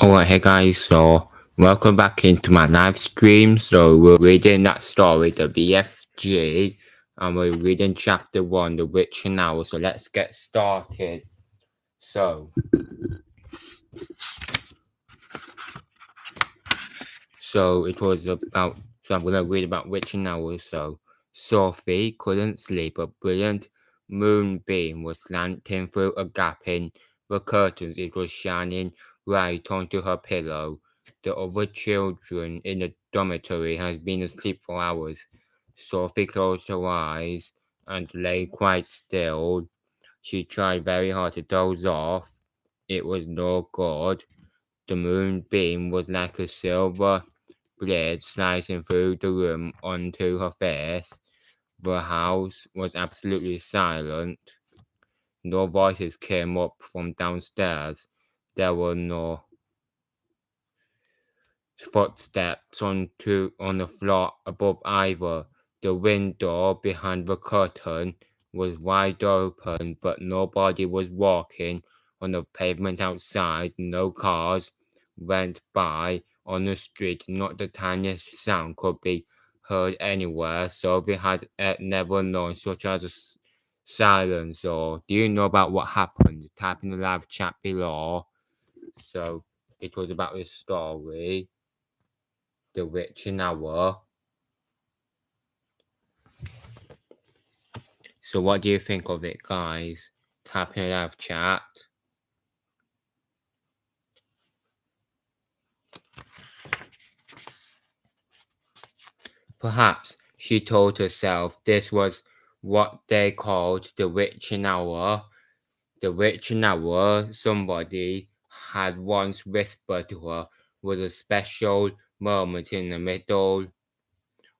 Alright, hey guys, so welcome back into my live stream. So we're reading that story, the BFG, and we're reading chapter 1, The Witch and Owl. So let's get started. So it was about, so I'm going to read about Witch and Owl. So Sophie couldn't sleep. A brilliant moonbeam was slanting through a gap in the curtains. It was shining right onto her pillow. The other children in the dormitory had been asleep for hours. Sophie closed her eyes and lay quite still. She tried very hard to doze off. It was no good. The moonbeam was like a silver blade slicing through the room onto her face. The house was absolutely silent. No voices came up from downstairs. There were no footsteps on the floor above either. The window behind the curtain was wide open, but nobody was walking on the pavement outside. No cars went by on the street. Not the tiniest sound could be heard anywhere. Sophie had never known such as silence. Or do you know about what happened? Type in the live chat below. So it was about this story, The Witch and Owl. So what do you think of it, guys? Type in the live chat. Perhaps she told herself this was what they called the witching hour. The witching hour, somebody had once whispered to her, was a special moment in the middle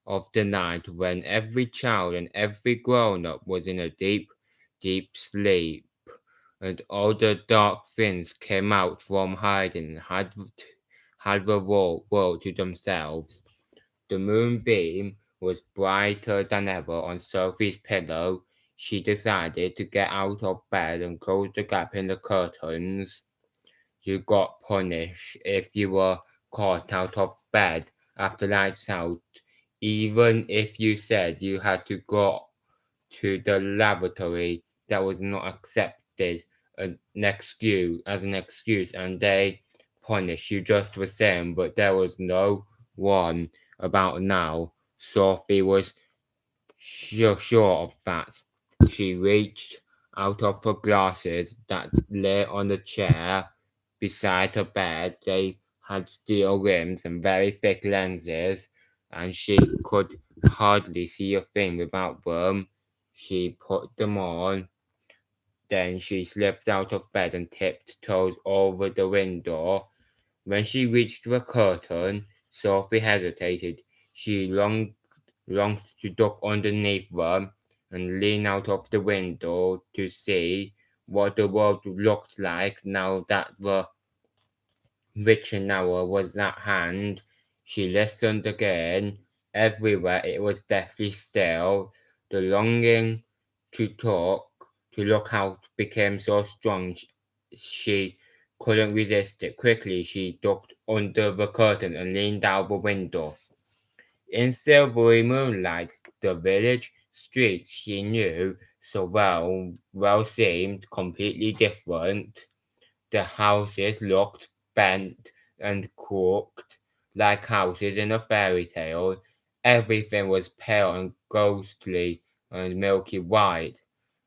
of the night when every child and every grown-up was in a deep, deep sleep, and all the dark things came out from hiding and had the world to themselves. The moonbeam was brighter than ever on Sophie's pillow. She decided to get out of bed and close the gap in the curtains. You got punished if you were caught out of bed after lights out, even if you said you had to go to the lavatory. That was not accepted as an excuse, and they punished you just the same. But there was no one about now. Sophie was sure of that. She reached out of her glasses that lay on the chair beside her bed. They had steel rims and very thick lenses, and she could hardly see a thing without them. She put them on. Then she slipped out of bed and tiptoes over the window. When she reached the curtain, Sophie hesitated. She longed to duck underneath them and lean out of the window to see what the world looked like now that the witching hour was at hand. She listened again. Everywhere it was deathly still. The longing to look out became so strong she couldn't resist it. Quickly she ducked under the curtain and leaned out the window. In silvery moonlight, the village streets she knew so well seemed completely different. The houses looked bent and crooked, like houses in a fairy tale. Everything was pale and ghostly and milky white.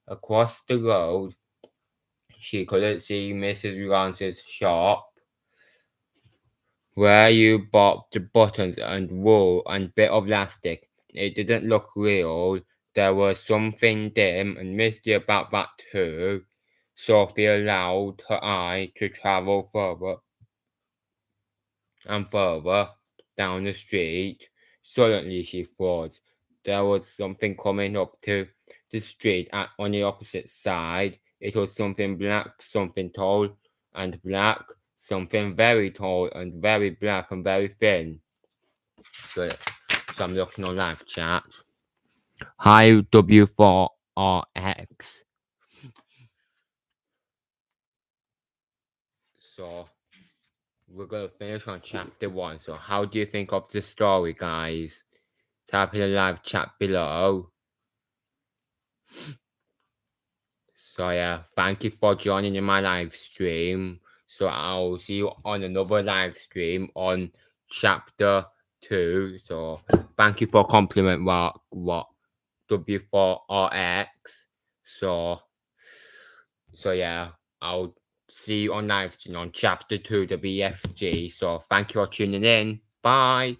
Across the road, she couldn't see Mrs. Rance's shop, where you bought the buttons and wool and bit of elastic. It didn't look real. There was something dim and misty about that too. Sophie allowed her eye to travel further and further down the street. Suddenly she thought there was something coming up to the street on the opposite side. It was something black, something tall and black, something very tall and very black and very thin. So I'm looking on live chat. Hi W4 RX. So we're gonna finish on chapter 1. So how do you think of the story, guys? Type in the live chat below. So yeah, thank you for joining in my live stream. So I'll see you on another live stream on chapter 2. So thank you for compliment what W4RX. So yeah, I'll see you on live stream on chapter 2, the BFG. So thank you for tuning in. Bye.